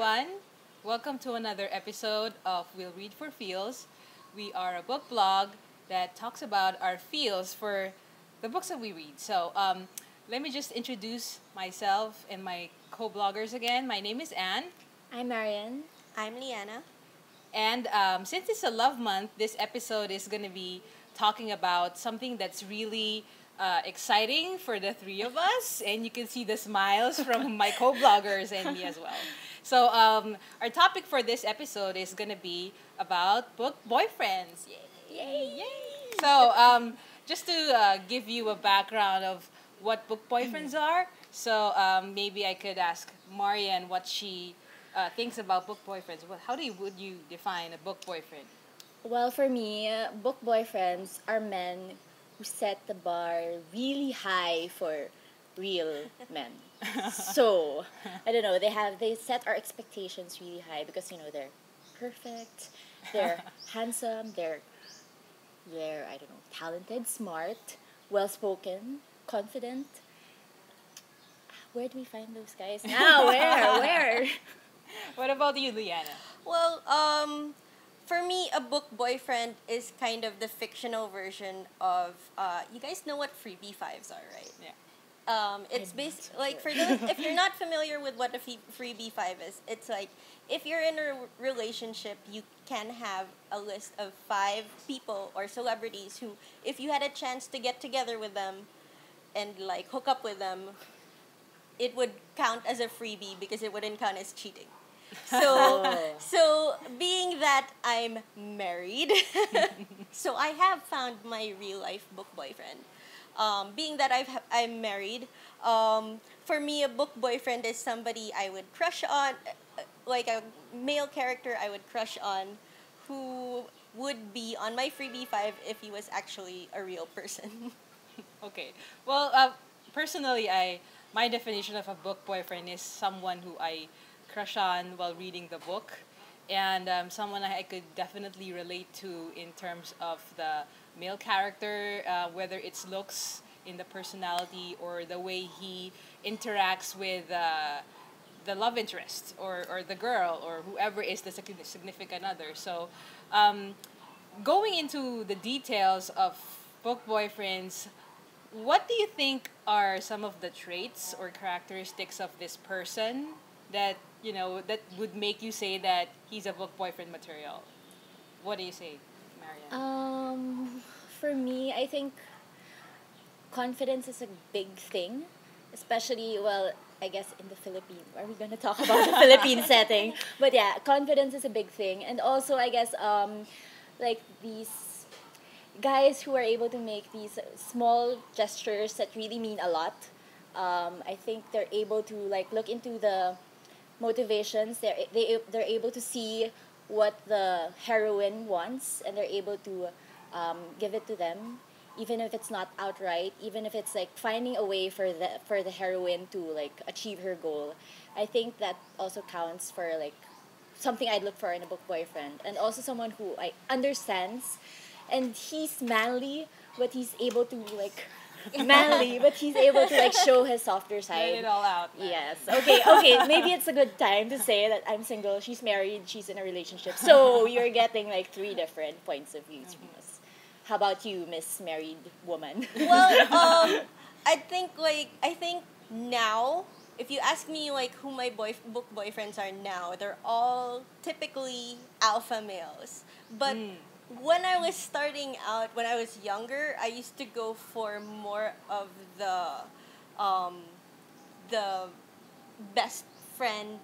everyone. Welcome to another episode of We'll Read for Feels. We are a book blog that talks about our feels for the books that we read. Let me just introduce myself and my co-bloggers again. My name is Anne. I'm Marian. I'm Liana. And since it's a love month, this episode is going to be talking about something that's really exciting for the three of us. And you can see the smiles from my co-bloggers and me as well. So our topic for this episode is going to be about book boyfriends. Yay! Yay! Yay! So just to give you a background of what book boyfriends are, so maybe I could ask Marian what she thinks about book boyfriends. Would you define a book boyfriend? Well, for me, book boyfriends are men who set the bar really high for real men. So, I don't know, they set our expectations really high because they're perfect, they're handsome, they're I don't know, talented, smart, well-spoken, confident. Where do we find those guys now? Where? What about you, Liana? Well, for me, a book boyfriend is kind of the fictional version of, you guys know what freebie fives are, right? Yeah. It's based like if you're not familiar with what a freebie five is, it's like if you're in a relationship, you can have a list of 5 people or celebrities who, if you had a chance to get together with them and like hook up with them, it would count as a freebie because it wouldn't count as cheating. So being that I'm married, so I have found my real life book boyfriend. Being that I'm married, for me a book boyfriend is somebody I would crush on, like a male character I would crush on, who would be on my freebie 5 if he was actually a real person. Okay. Well, personally, my definition of a book boyfriend is someone who I crush on while reading the book, and someone I could definitely relate to in terms of the male character, whether it's looks, in the personality, or the way he interacts with the love interest or the girl or whoever is the significant other. So going into the details of book boyfriends, what do you think are some of the traits or characteristics of this person that that would make you say that he's a book boyfriend material? What do you say, Marian? For me, I think confidence is a big thing, especially, well, I guess in the Philippines. Are we going to talk about the Philippine setting? But yeah, confidence is a big thing. And also, I guess, like these guys who are able to make these small gestures that really mean a lot. I think they're able to like look into the motivations. They're able to see what the heroine wants, and they're able to give it to them, even if it's not outright, even if it's like finding a way for the heroine to like achieve her goal. I think that also counts for like something I'd look for in a book boyfriend, and also someone who understands, and he's manly, but he's able to like show his softer side. Let it all out. Man. Yes. Okay. Maybe it's a good time to say that I'm single, she's married, she's in a relationship. So you're getting like 3 different points of views from us. How about you, Miss Married Woman? Well, I think now, if you ask me like who my book boyfriends are now, they're all typically alpha males. But when I was starting out, when I was younger, I used to go for more of the best friend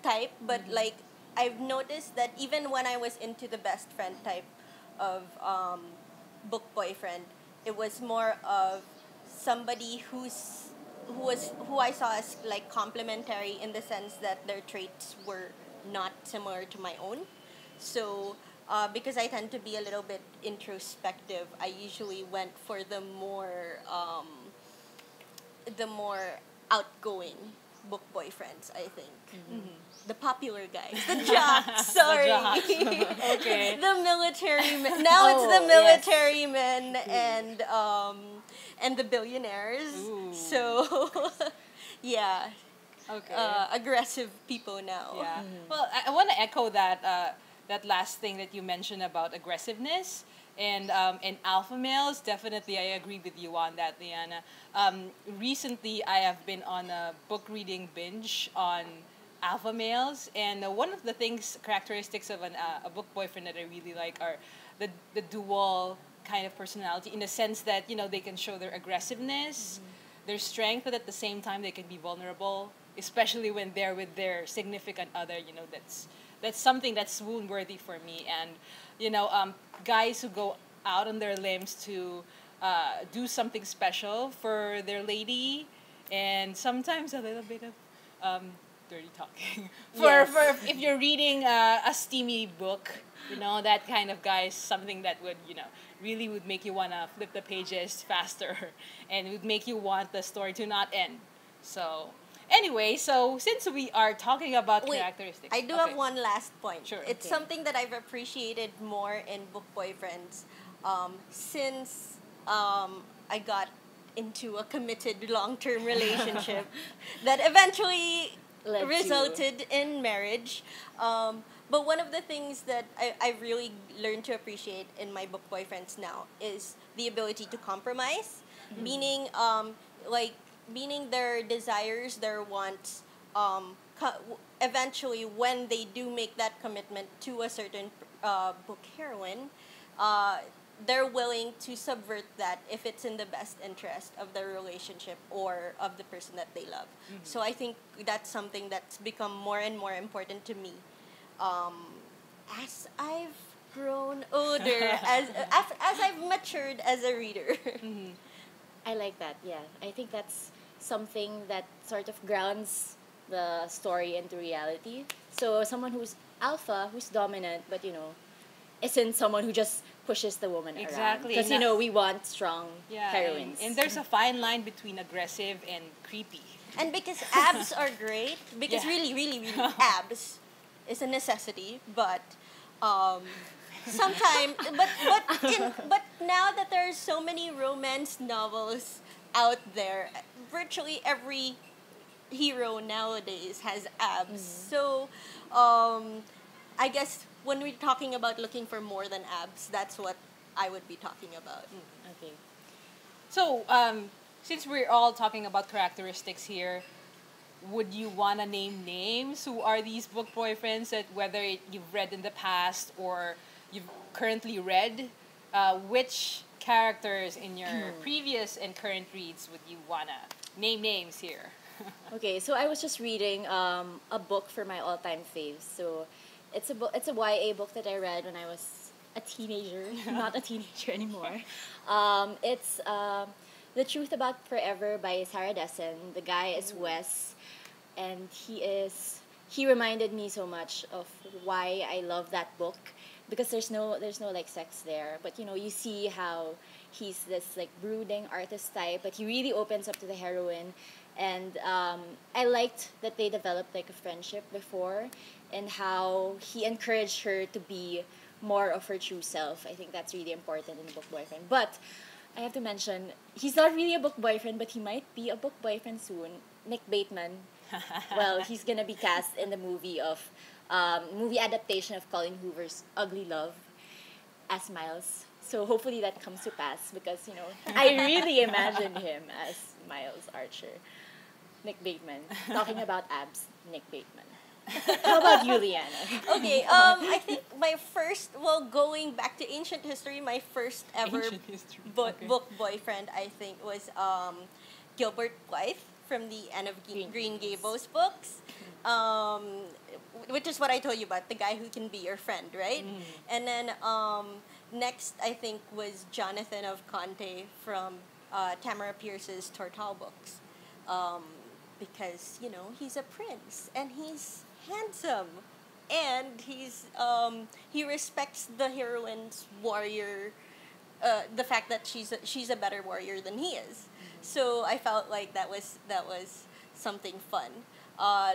type. But like I've noticed that even when I was into the best friend type of book boyfriend, it was more of somebody who I saw as like complementary in the sense that their traits were not similar to my own. So, because I tend to be a little bit introspective, I usually went for the more outgoing book boyfriends, I think. Mm-hmm. The popular guys, the jocks. Sorry, the jocks. Okay. The military men. Now it's the military men and the billionaires. Ooh. So, yeah. Okay. aggressive people now. Yeah. Well, I want to echo that last thing that you mentioned about aggressiveness and alpha males. Definitely, I agree with you on that, Liana. Recently, I have been on a book reading binge on alpha males, and one of the things characteristics of a book boyfriend that I really like are the dual kind of personality, in the sense that they can show their aggressiveness, their strength, but at the same time they can be vulnerable, especially when they're with their significant other. That's something that's swoon worthy for me. And guys who go out on their limbs to do something special for their lady, and sometimes a little bit of dirty talking for if you're reading a steamy book, that kind of guy is something that would really would make you want to flip the pages faster and would make you want the story to not end. So anyway, so since we are talking about Wait, characteristics, I do okay. have one last point. Sure. It's Okay. something that I've appreciated more in book boyfriends since I got into a committed long-term relationship that eventually Led to- resulted in marriage. But one of the things that I really learned to appreciate in my book boyfriends now is the ability to compromise, meaning meaning their desires, their wants, eventually when they do make that commitment to a certain book heroine, they're willing to subvert that if it's in the best interest of the relationship or of the person that they love. So I think that's something that's become more and more important to me as I've grown older, as I've matured as a reader. I like that, yeah. I think that's something that sort of grounds the story into reality. So someone who's alpha, who's dominant, but isn't someone who just pushes the woman Exactly. around. Because we want strong Yeah, heroines. and there's a fine line between aggressive and creepy. And because abs are great, because Yeah. really, really, really, abs is a necessity. But sometimes, but now that there are so many romance novels out there, virtually every hero nowadays has abs. So, I guess when we're talking about looking for more than abs, that's what I would be talking about. Okay. So, since we're all talking about characteristics here, would you want to name names? Who are these book boyfriends that whether you've read in the past or you've currently read? Which characters in your previous and current reads would you want to name names here? Okay, so I was just reading a book for my all-time faves. So it's a book. It's a YA book that I read when I was a teenager, not a teenager anymore. It's The Truth About Forever by Sarah Dessen. The guy is Wes, and he reminded me so much of why I love that book, because there's no like sex there, but you see how he's this like brooding artist type, but he really opens up to the heroine. And I liked that they developed like a friendship before, and how he encouraged her to be more of her true self. I think that's really important in a book boyfriend. But I have to mention, he's not really a book boyfriend, but he might be a book boyfriend soon. Nick Bateman. Well, he's gonna be cast in the movie adaptation of Colin Hoover's Ugly Love as Miles. So hopefully that comes to pass, because I really imagine him as Miles Archer. Nick Bateman. Talking about abs, Nick Bateman. How about you, Liana? Okay, I think my first, going back to ancient history, my first ever Ancient history. Okay. book boyfriend, I think, was Gilbert Blythe from the Anne of Green Gables books, which is what I told you about, the guy who can be your friend, right? And then next, I think, was Jonathan of Conte from Tamara Pierce's Tortal books. Because, he's a prince, and he's handsome, and he respects the heroine's warrior, the fact that she's a better warrior than he is. So I felt like that was something fun.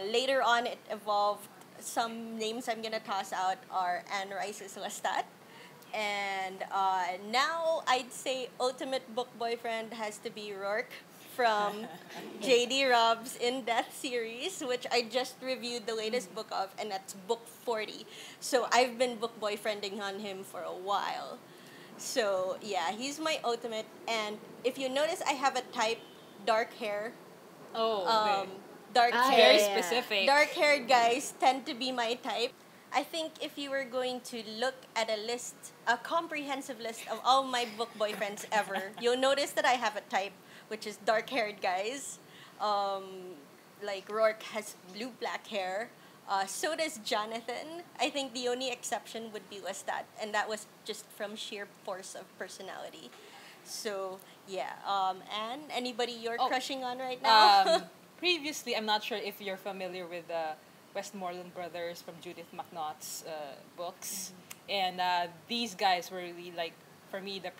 Later on, it evolved. Some names I'm gonna toss out are Anne Rice's Lestat, and now I'd say ultimate book boyfriend has to be Rourke from J.D. Robb's In Death series, which I just reviewed the latest book of, and that's book 40. So I've been book boyfriending on him for a while. So yeah, he's my ultimate. And if you notice, I have a type, dark hair. Oh, Um, okay. dark Ah, hair. Very yeah. specific. Dark-haired guys tend to be my type. I think if you were going to look at a list, a comprehensive list of all my book boyfriends ever, you'll notice that I have a type, which is dark-haired guys. Like Rourke has blue-black hair. So does Jonathan. I think the only exception would be Lestat, and that was just from sheer force of personality. So yeah. And anybody you're Oh, crushing on right now? Previously, I'm not sure if you're familiar with the Westmoreland brothers from Judith MacNaught's books, and these guys were really like, for me, the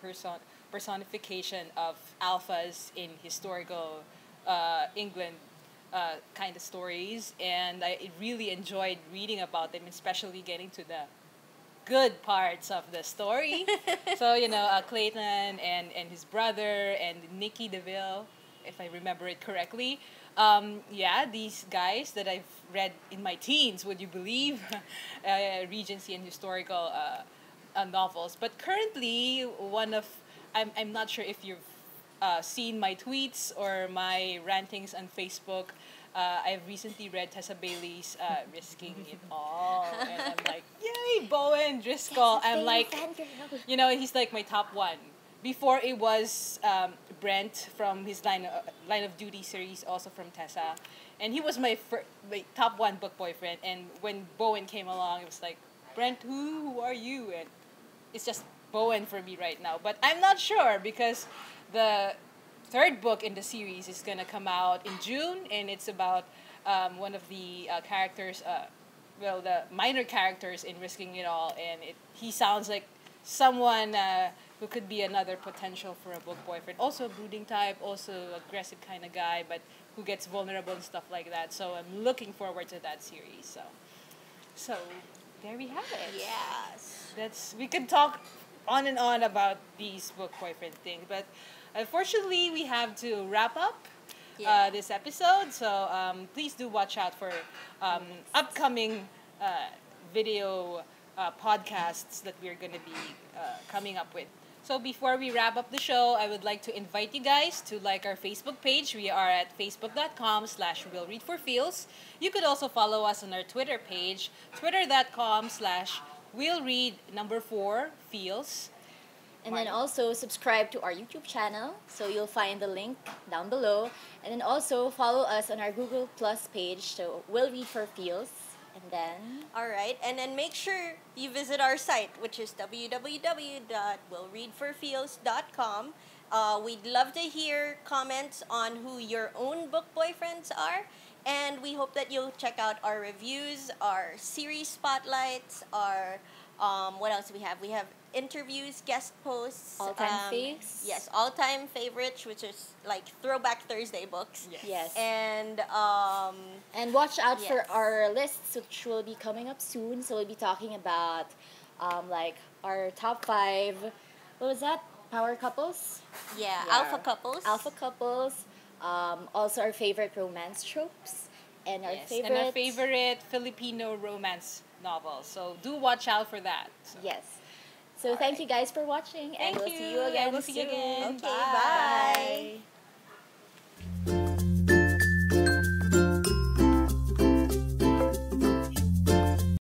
personification of alphas in historical England kind of stories, and I really enjoyed reading about them, especially getting to the good parts of the story. So, Clayton and his brother and Nicky DeVille, if I remember it correctly. Yeah, these guys that I've read in my teens, would you believe? Regency and historical novels. But currently, I'm not sure if you've seen my tweets or my rantings on Facebook. I've recently read Tessa Bailey's Risking It All. And I'm like, yay, Bowen Driscoll. I'm like, he's like my top one. Before it was Brent from his Line of Duty series, also from Tessa. And he was my top one book boyfriend. And when Bowen came along, it was like, Brent, who are you? And it's just Bowen for me right now. But I'm not sure because the third book in the series is going to come out in June, and it's about one of the characters, the minor characters in Risking It All, and he sounds like someone who could be another potential for a book boyfriend. Also a brooding type, also aggressive kind of guy, but who gets vulnerable and stuff like that. So I'm looking forward to that series. So there we have it. Yes. We could talk on and on about these book boyfriend things, but unfortunately we have to wrap up this episode. So please do watch out for upcoming video podcasts that we're going to be coming up with. So before we wrap up the show, I would like to invite you guys to like our Facebook page. We are at facebook.com/We'll Read for Feels. You could also follow us on our Twitter page, twitter.com/We'll Read 4 Feels. And then also subscribe to our YouTube channel, so you'll find the link down below. And then also follow us on our Google Plus page, so We'll Read for Feels. And then All right, and then make sure you visit our site, which is www.willreadforfeels.com. We'd love to hear comments on who your own book boyfriends are, and we hope that you'll check out our reviews, our series spotlights, our what else do we have? We have interviews, guest posts, all-time faves. Yes, all-time favorites, which is like Throwback Thursday books. Yes. And watch out for yes. our lists, which will be coming up soon. So we'll be talking about like our top 5. What was that? Power couples. yeah, alpha couples. Alpha couples. Also our favorite romance tropes, and our Yes, and our favorite favorite Filipino romance novel. So do watch out for that. So. Yes. So thank you guys for watching, and Thank we'll you. see you again And we'll see you soon. again. Okay, bye. Bye.